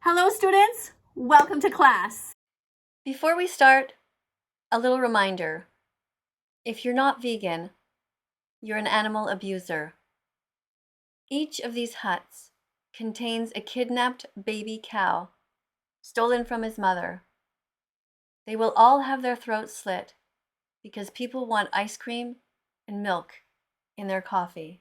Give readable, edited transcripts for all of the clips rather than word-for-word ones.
Hello students, welcome to class. Before we start, a little reminder. If you're not vegan, you're an animal abuser. Each of these huts contains a kidnapped baby cow, stolen from his mother. They will all have their throats slit because people want ice cream and milk in their coffee.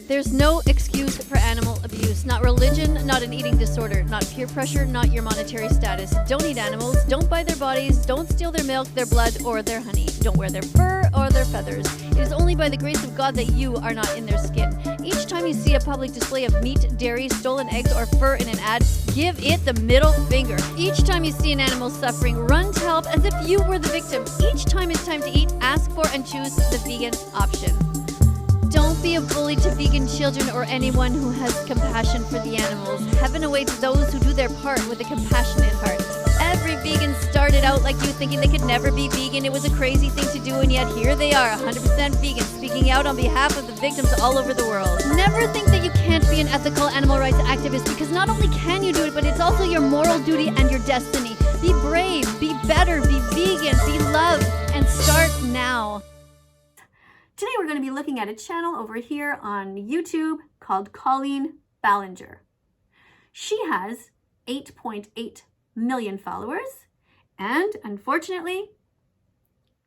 There's no excuse for animal abuse. Not religion, not an eating disorder, not peer pressure, not your monetary status. Don't eat animals, don't buy their bodies, don't steal their milk, their blood, or their honey. Don't wear their fur or their feathers. It is only by the grace of God that you are not in their skin. Each time you see a public display of meat, dairy, stolen eggs, or fur in an ad, give it the middle finger. Each time you see an animal suffering, run to help as if you were the victim. Each time it's time to eat, ask for and choose the vegan option. Don't be a bully to vegan children or anyone who has compassion for the animals. Heaven awaits those who do their part with a compassionate heart. Every vegan started out like you, thinking they could never be vegan. It was a crazy thing to do, and yet here they are, 100% vegan, speaking out on behalf of the victims all over the world. Never think that you can't be an ethical animal rights activist, because not only can you do it, but it's also your moral duty and your destiny. Be brave, be better, be vegan, be loved, and start now. Today we're going to be looking at a channel over here on YouTube called Colleen Ballinger. She has 8.8 million followers, and unfortunately,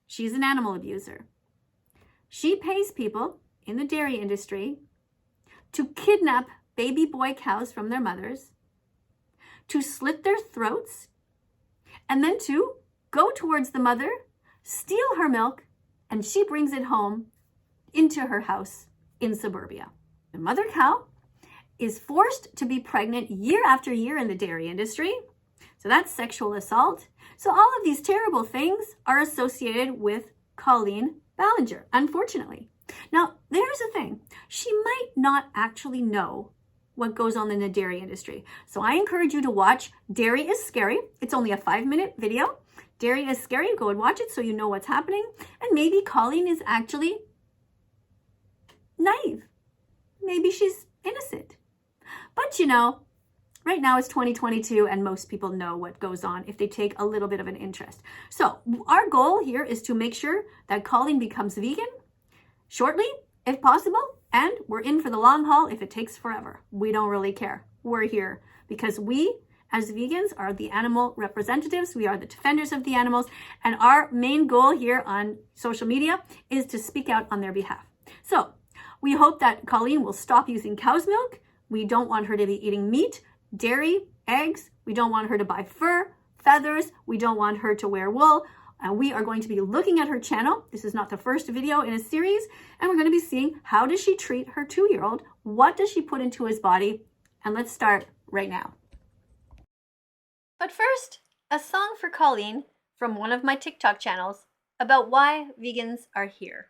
she's an animal abuser. She pays people in the dairy industry to kidnap baby boy cows from their mothers, to slit their throats, and then to go towards the mother, steal her milk, and she brings it home into her house in suburbia. The mother cow is forced to be pregnant year after year in the dairy industry. So that's sexual assault. So all of these terrible things are associated with Colleen Ballinger, unfortunately. Now, there's the thing. She might not actually know what goes on in the dairy industry. So I encourage you to watch Dairy is Scary. It's only a 5-minute video. Dairy is Scary. Go and watch it so you know what's happening. And maybe Colleen is actually naive. Maybe she's innocent. But you know, right now it's 2022 and most people know what goes on if they take a little bit of an interest. So our goal here is to make sure that Colleen becomes vegan shortly, if possible, and we're in for the long haul if it takes forever. We don't really care. We're here because we as vegans are the animal representatives. We are the defenders of the animals, and our main goal here on social media is to speak out on their behalf. So we hope that Colleen will stop using cow's milk. We don't want her to be eating meat, dairy, eggs. We don't want her to buy fur, feathers. We don't want her to wear wool. And we are going to be looking at her channel. This is not the first video in a series. And we're going to be seeing how does she treat her 2-year-old? What does she put into his body? And let's start right now. But first, a song for Colleen from one of my TikTok channels about why vegans are here.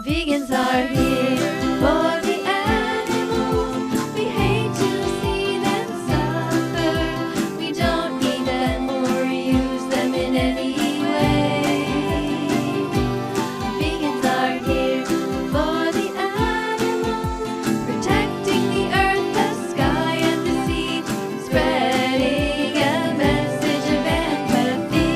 Vegans are here for the animals. We hate to see them suffer. We don't eat them or use them in any way. Vegans are here for the animals, protecting the earth, the sky, and the sea, spreading a message of empathy.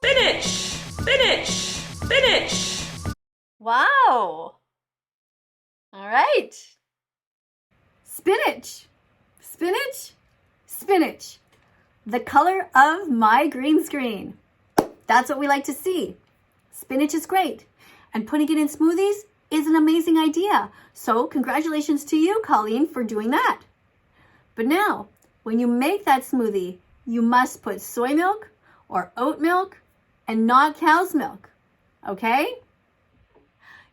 Spinach! Spinach! Spinach! Wow! All right. Spinach, spinach, spinach. The color of my green screen. That's what we like to see. Spinach is great. And putting it in smoothies is an amazing idea. So congratulations to you, Colleen, for doing that. But now, when you make that smoothie, you must put soy milk or oat milk and not cow's milk. Okay?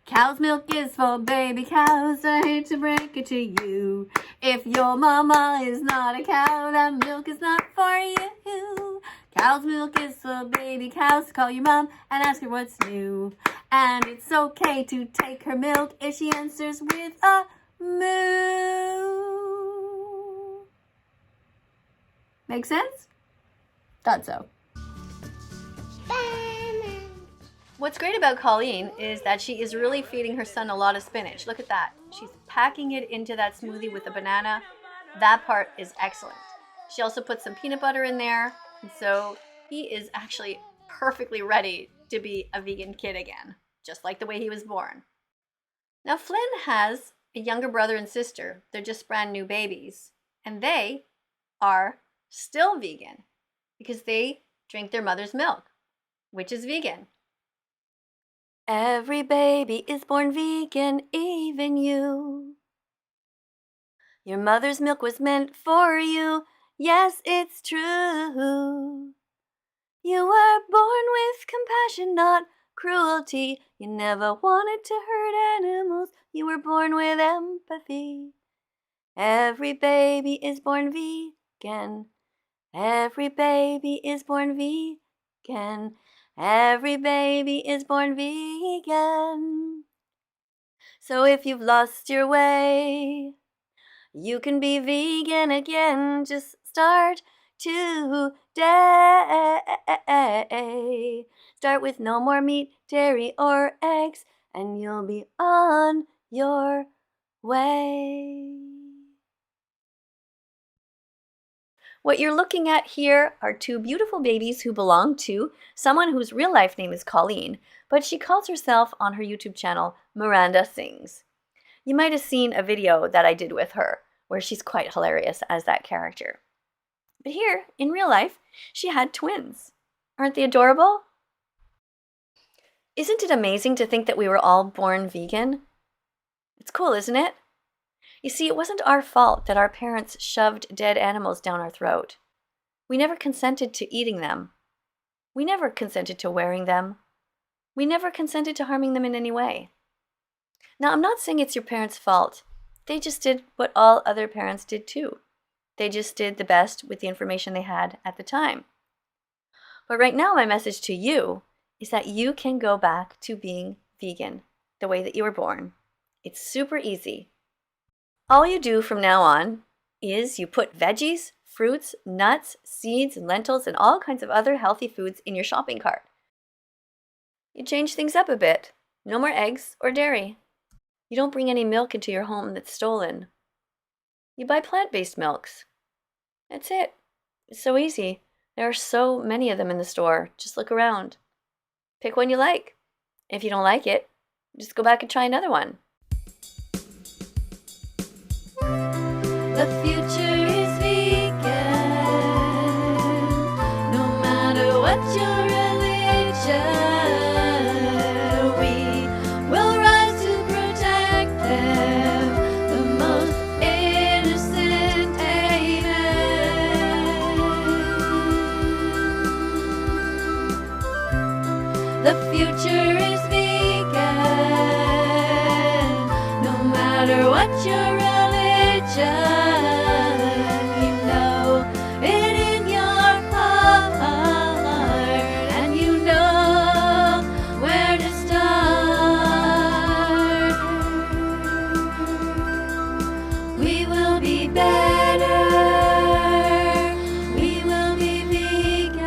Cow's milk is for baby cows. I hate to break it to you. If your mama is not a cow, that milk is not for you. Cow's milk is for baby cows. Call your mom and ask her what's new. And it's okay to take her milk if she answers with a moo. Make sense? Thought so. What's great about Colleen is that she is really feeding her son a lot of spinach. Look at that. She's packing it into that smoothie with a banana. That part is excellent. She also put some peanut butter in there. And so he is actually perfectly ready to be a vegan kid again, just like the way he was born. Now Flynn has a younger brother and sister. They're just brand new babies. And they are still vegan because they drink their mother's milk, which is vegan. Every baby is born vegan, even you. Your mother's milk was meant for you. Yes, it's true. You were born with compassion, not cruelty. You never wanted to hurt animals. You were born with empathy. Every baby is born vegan. Every baby is born vegan. Every baby is born vegan. So if you've lost your way, you can be vegan again. Just start today. Start with no more meat, dairy, or eggs, and you'll be on your way. What you're looking at here are two beautiful babies who belong to someone whose real life name is Colleen, but she calls herself on her YouTube channel Miranda Sings. You might have seen a video that I did with her where she's quite hilarious as that character. But here, in real life, she had twins. Aren't they adorable? Isn't it amazing to think that we were all born vegan? It's cool, isn't it? You see, it wasn't our fault that our parents shoved dead animals down our throat. We never consented to eating them. We never consented to wearing them. We never consented to harming them in any way. Now, I'm not saying it's your parents' fault. They just did what all other parents did too. They just did the best with the information they had at the time. But right now, my message to you is that you can go back to being vegan the way that you were born. It's super easy. All you do from now on is you put veggies, fruits, nuts, seeds, lentils, and all kinds of other healthy foods in your shopping cart. You change things up a bit. No more eggs or dairy. You don't bring any milk into your home that's stolen. You buy plant-based milks. That's it. It's so easy. There are so many of them in the store. Just look around. Pick one you like. If you don't like it, just go back and try another one. The future is vegan, no matter what your religion. We will rise to protect them, the most innocent. Amen. The future is vegan, no matter what your religion. You know it in your heart, and you know where to start. We will be better. We will be vegan.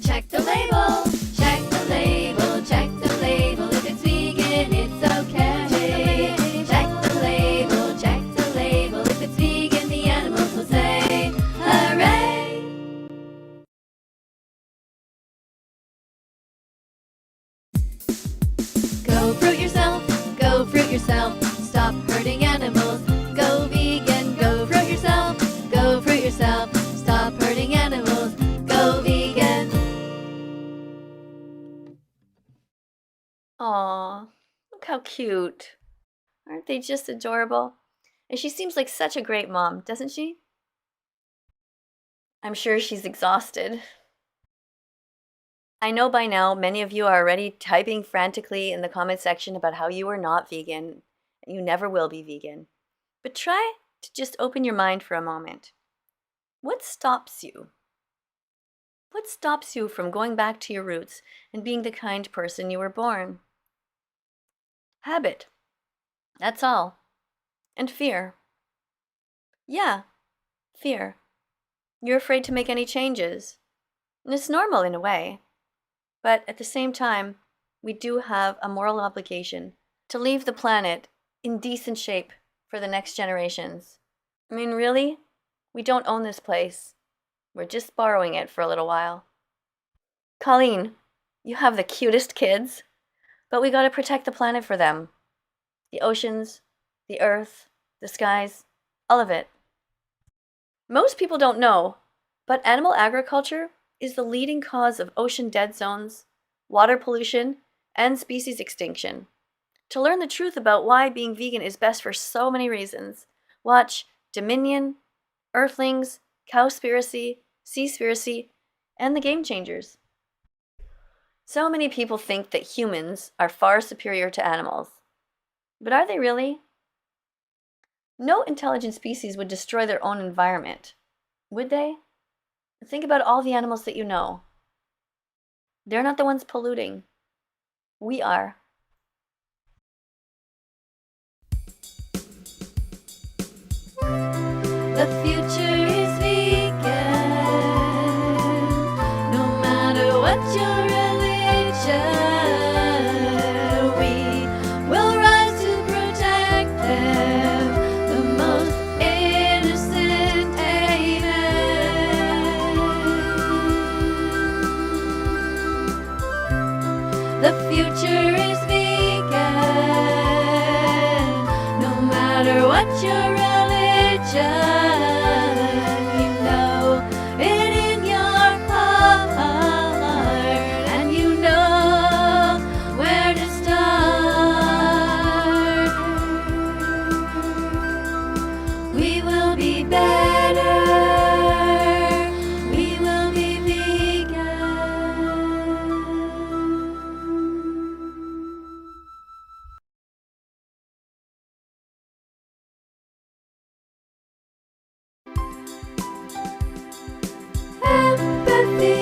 Check the label, check the label, check the label. If it's vegan, it's okay. Check the label, check the label. If it's vegan, the animals will say, hooray! Go fruit yourself, go fruit yourself. Stop hurting animals. Go vegan, go fruit yourself, go fruit yourself. Stop hurting animals. Go vegan. Aw, look how cute. Aren't Aren't they just adorable? And she seems like such a great mom, doesn't she? I'm sure she's exhausted. I know by now many of you are already typing frantically in the comment section about how you are not vegan. You never will be vegan. But try to just open your mind for a moment. What stops you? What stops you from going back to your roots and being the kind person you were born? Habit. That's all. And fear. Yeah, fear. You're afraid to make any changes. And it's normal in a way. But at the same time, we do have a moral obligation to leave the planet in decent shape for the next generations. I mean, really? We don't own this place. We're just borrowing it for a little while. Colleen, you have the cutest kids, but we gotta protect the planet for them. The oceans, the earth, the skies, all of it. Most people don't know, but animal agriculture is the leading cause of ocean dead zones, water pollution, and species extinction. To learn the truth about why being vegan is best for so many reasons, watch Dominion, Earthlings, Cowspiracy, Seaspiracy, and The Game Changers. So many people think that humans are far superior to animals. But are they really? No intelligent species would destroy their own environment, would they? Think about all the animals that you know. They're not the ones polluting. We are. The future is vegan. No matter what your religion, we will rise to protect them. The most innocent, amen. The future is vegan. No matter what your you know it in your heart, and you know where to start. We will be better. We will be vegan. Empathy.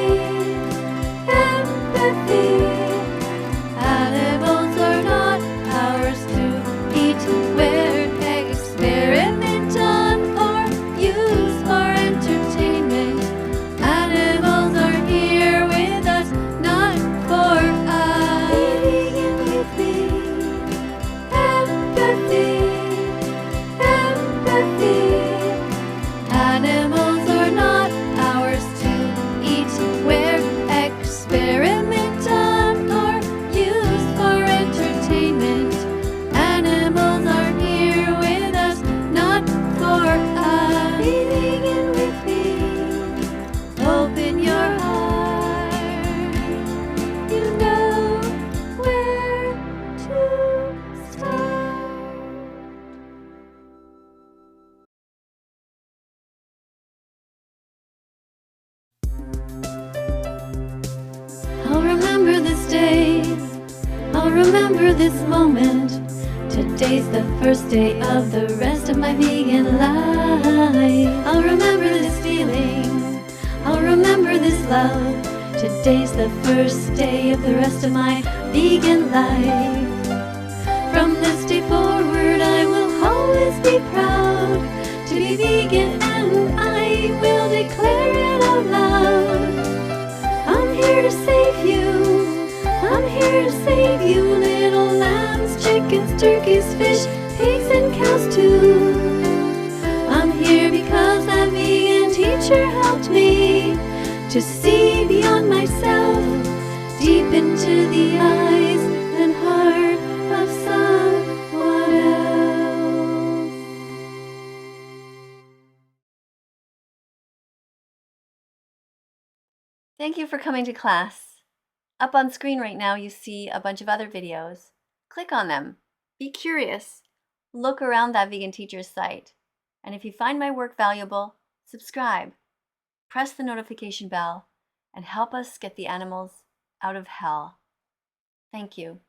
Animals are not ours to eat. We're experiment on or use for entertainment. Animals are here with us, not for us. Be vegan with me. Empathy. Animals are not ours to eat. We're experiment on or use for entertainment. Animals are here with us, not for us. Be vegan with me. Open your heart. You know where to start. I'll remember this day, I'll remember this moment. Today's the first day of the rest of my vegan life. I'll remember this feeling, I'll remember this love. Today's the first day of the rest of my vegan life. From this day forward I will always be proud to be vegan, and I will declare it out loud. I'm here to save you. I'm here to save you. Little lambs, chickens, turkeys, fish, pigs, and cows too. I'm here because that vegan teacher helped me to see beyond myself, deep into the eyes and heart of someone else. Thank you for coming to class. Up on screen right now you see a bunch of other videos. Click on them. Be curious. look around That Vegan Teacher's site. And if you find my work valuable, subscribe, press the notification bell, and help us get the animals out of hell. Thank you.